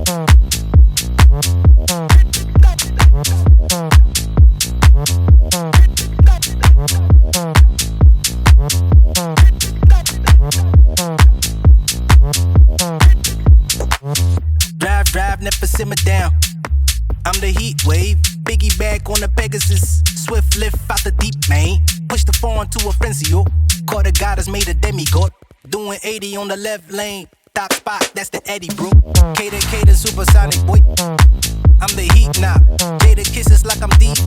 Drive, never simmer down. I'm the heat wave, piggyback on the Pegasus, swift lift out the deep, man. Push the phone to a frenzy, yo. Caught a goddess, made a demigod. Doing 80 on the left lane, top spot, that's the Eddie, bro. Cater, supersonic, boy. I'm the heat now. Jada kisses like I'm deep.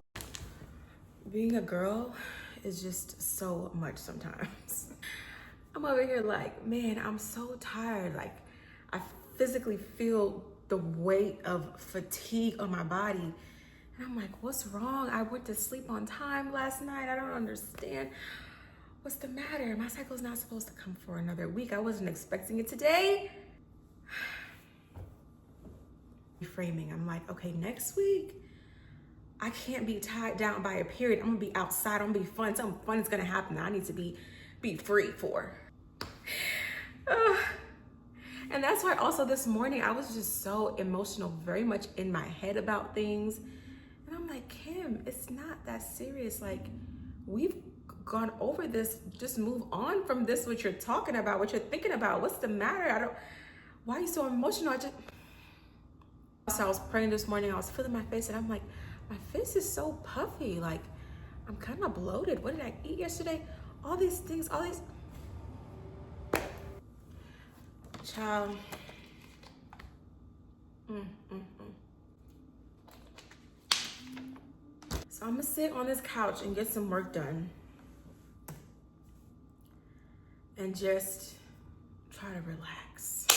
Being a girl is just so much sometimes. I'm over here like, man, I'm so tired. Like, I physically feel the weight of fatigue on my body. And I'm like, what's wrong? I went to sleep on time last night. I don't understand. What's the matter? My cycle's not supposed to come for another week. I wasn't expecting it today. Reframing, I'm like, okay, next week, I can't be tied down by a period. I'm gonna be outside, I'm gonna be fun. Something fun is gonna happen that I need to be free for. And that's why also this morning, I was just so emotional, very much in my head about things. And I'm like, Kim, it's not that serious. Like, we've gone over this. Just move on from this, what you're talking about, what you're thinking about. What's the matter? Why are you so emotional? So I was praying this morning, I was feeling my face, and I'm like, my face is so puffy. Like, I'm kind of bloated. What did I eat yesterday? All these things, all these. Child. So I'm gonna sit on this couch and get some work done. And just try to relax.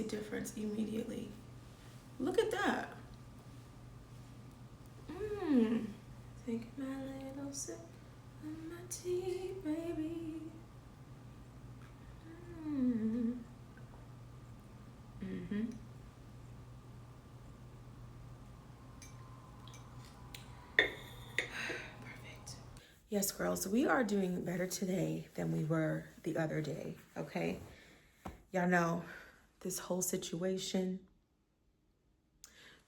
difference immediately. Look at that. Take my little sip of my tea, baby. Perfect. Yes, girls, we are doing better today than we were the other day, okay? Y'all know this whole situation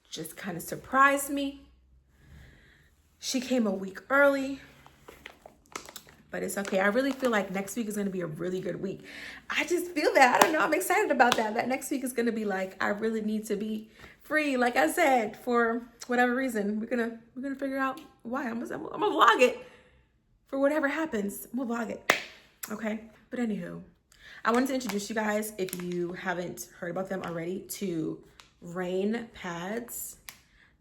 just kind of surprised me. She came a week early, but it's okay. I really feel like next week is going to be a really good week. I just feel that. I don't know. I'm excited about that. That next week is going to be like, I really need to be free. Like I said, for whatever reason, we're gonna figure out why. I'm gonna vlog it for whatever happens. I'm gonna vlog it. Okay. But anywho, I wanted to introduce you guys, if you haven't heard about them already, to Rain Pads.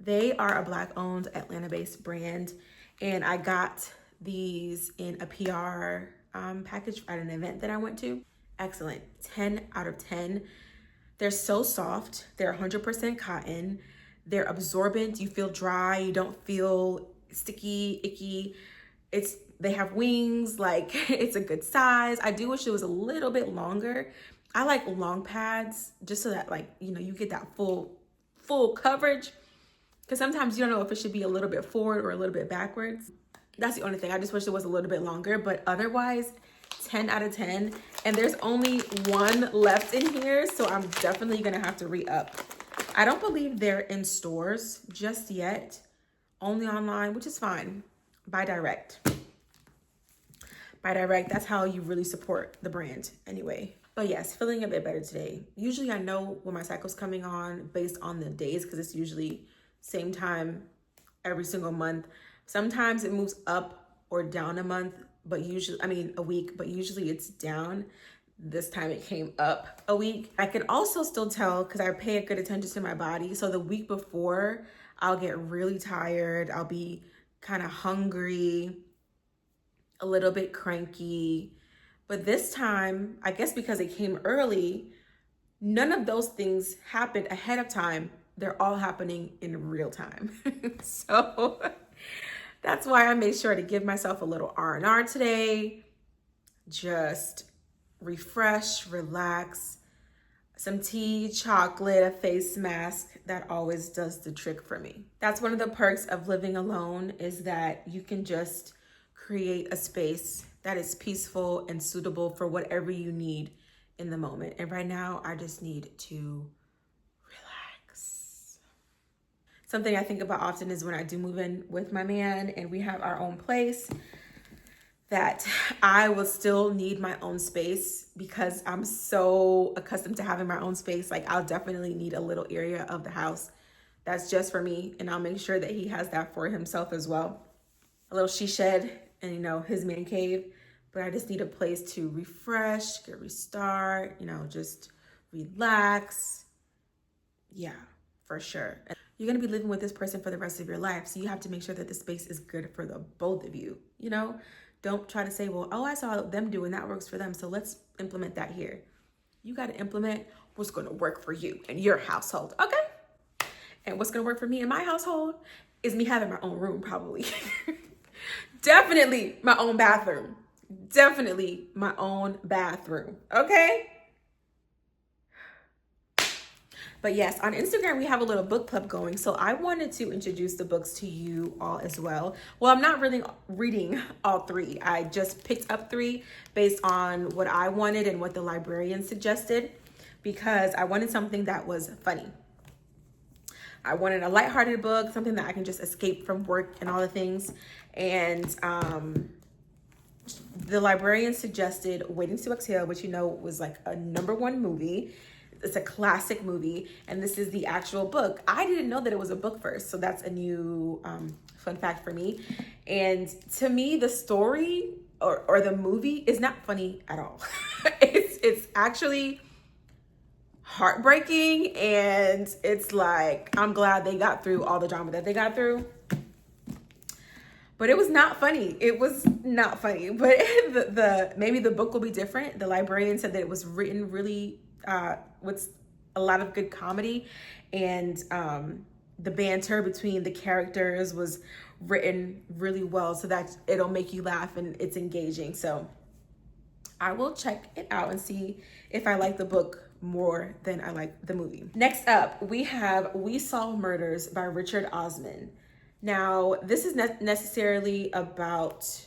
They are a Black-owned, Atlanta-based brand, and I got these in a PR package at an event that I went to. Excellent. 10 out of 10. They're so soft. They're 100% cotton. They're absorbent. You feel dry. You don't feel sticky, icky. They have wings. Like, it's a good size. I do wish it was a little bit longer. I like long pads just so that, like, you know, you get that full coverage. Because sometimes you don't know if it should be a little bit forward or a little bit backwards. That's the only thing. I just wish it was a little bit longer. But otherwise, 10 out of 10. And there's only one left in here, so I'm definitely going to have to re-up. I don't believe they're in stores just yet. Only online, which is fine. Buy direct. Buy direct. That's how you really support the brand anyway. But yes, feeling a bit better today. Usually I know when my cycle's coming on based on the days, because it's usually same time every single month. Sometimes it moves up or down a week, but usually it's down. This time it came up a week. I can also still tell because I pay a good attention to my body. So the week before, I'll get really tired. I'll be kind of hungry, a little bit cranky. But this time, I guess because it came early, none of those things happened ahead of time. They're all happening in real time. So that's why I made sure to give myself a little R&R today. Just refresh, relax, some tea, chocolate, a face mask. That always does the trick for me. That's one of the perks of living alone, is that you can just create a space that is peaceful and suitable for whatever you need in the moment. And right now, I just need to relax. Something I think about often is when I do move in with my man and we have our own place, that I will still need my own space because I'm so accustomed to having my own space. Like, I'll definitely need a little area of the house that's just for me, and I'll make sure that he has that for himself as well. A little she shed and, you know, his man cave. But I just need a place to refresh, restart, you know, just relax. Yeah, for sure. You're going to be living with this person for the rest of your life. So you have to make sure that the space is good for the both of you, you know? Don't try to say, well, oh, I saw them do and that works for them, so let's implement that here. You got to implement what's going to work for you and your household, okay? And what's going to work for me and my household is me having my own room, probably. Definitely my own bathroom. Definitely my own bathroom, okay? But yes, on Instagram, we have a little book club going. So I wanted to introduce the books to you all as well. Well, I'm not really reading all three. I just picked up three based on what I wanted and what the librarian suggested, because I wanted something that was funny. I wanted a lighthearted book, something that I can just escape from work and all the things. And the librarian suggested Waiting to Exhale, which, you know, was like a #1 movie. It's a classic movie, and this is the actual book. I didn't know that it was a book first, so that's a new fun fact for me. And to me, the story or the movie is not funny at all. It's actually heartbreaking, and it's like, I'm glad they got through all the drama that they got through. But it was not funny. It was not funny. But maybe the book will be different. The librarian said that it was written really with a lot of good comedy, and the banter between the characters was written really well, so that it'll make you laugh and it's engaging. So I will check it out and see if I like the book more than I like the movie. Next up, we have We Solve Murders by Richard Osman. Now, this is not necessarily about,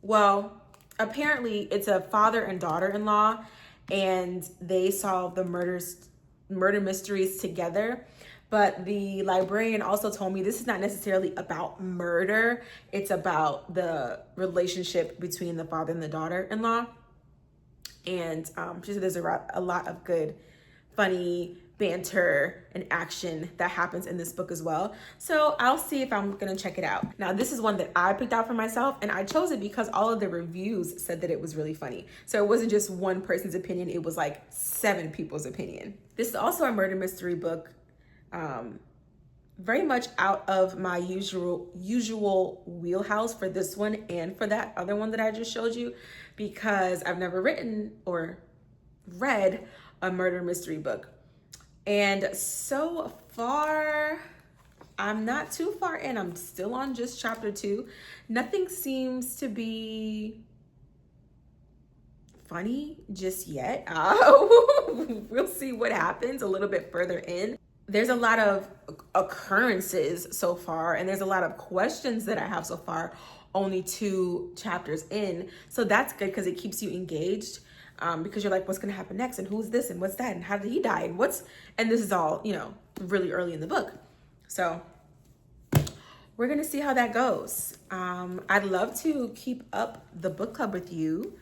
well, apparently it's a father and daughter-in-law, and they solve the murder mysteries together. But the librarian also told me this is not necessarily about murder. It's about the relationship between the father and the daughter-in-law. And she said there's a lot of good, funny banter and action that happens in this book as well. So I'll see if I'm gonna check it out. Now, this is one that I picked out for myself, and I chose it because all of the reviews said that it was really funny. So it wasn't just one person's opinion, it was like 7 people's opinion. This is also a murder mystery book. Very much out of my usual wheelhouse for this one and for that other one that I just showed you, because I've never written or read a murder mystery book. And so far, I'm not too far in. I'm still on just chapter 2. Nothing seems to be funny just yet. We'll see what happens a little bit further in. There's a lot of occurrences so far, and there's a lot of questions that I have so far, only 2 chapters in. So that's good because it keeps you engaged, because you're like, what's gonna happen next? And who's this? And what's that? And how did he die? And this is all, really early in the book. So we're gonna see how that goes. I'd love to keep up the book club with you,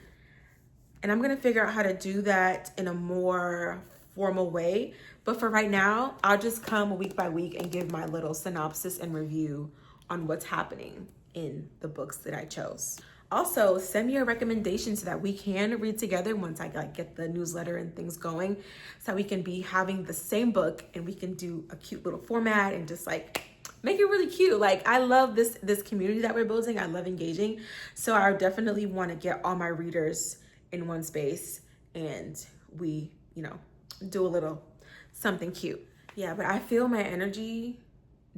and I'm gonna figure out how to do that in a more formal way. But for right now, I'll just come week by week and give my little synopsis and review on what's happening in the books that I chose. Also, send me a recommendation so that we can read together once I get the newsletter and things going, so that we can be having the same book and we can do a cute little format and just make it really cute. I love this community that we're building. I love engaging. So I definitely want to get all my readers in one space and we, do a little something cute. Yeah, but I feel my energy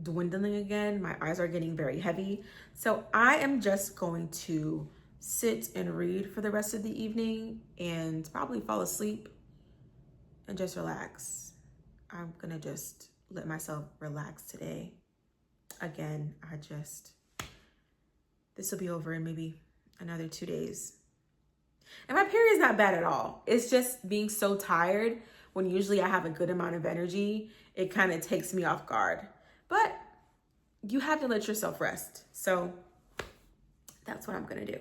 dwindling again. My eyes are getting very heavy. So I am just going to sit and read for the rest of the evening and probably fall asleep and just relax. I'm gonna just let myself relax today. Again, this will be over in maybe another 2 days. And my period's not bad at all. It's just being so tired when usually I have a good amount of energy, it kind of takes me off guard. But you have to let yourself rest. So that's what I'm gonna do.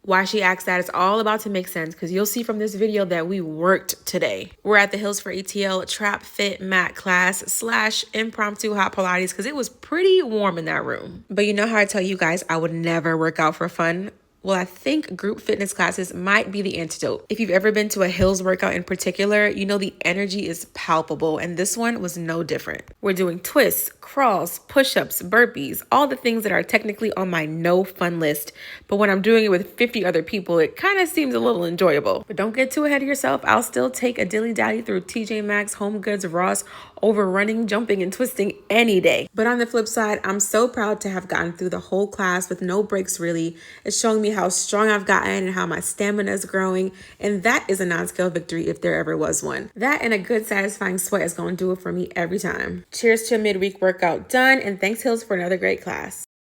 Why she asked that, it's all about to make sense, because you'll see from this video that we worked today. We're at the Hills for ATL Trap Fit Mat class / impromptu hot Pilates, because it was pretty warm in that room. But you know how I tell you guys I would never work out for fun? Well, I think group fitness classes might be the antidote. If you've ever been to a Hills workout in particular, you know the energy is palpable, and this one was no different. We're doing twists, crawls, push-ups, burpees, all the things that are technically on my no fun list. But when I'm doing it with 50 other people, it kind of seems a little enjoyable. But don't get too ahead of yourself. I'll still take a dilly-dally through TJ Maxx, Home Goods, Ross, over running, jumping, and twisting any day. But on the flip side, I'm so proud to have gotten through the whole class with no breaks really. It's showing me how strong I've gotten and how my stamina is growing. And that is a non-scale victory if there ever was one. That and a good satisfying sweat is going to do it for me every time. Cheers to a midweek workout done, and thanks Hills for another great class.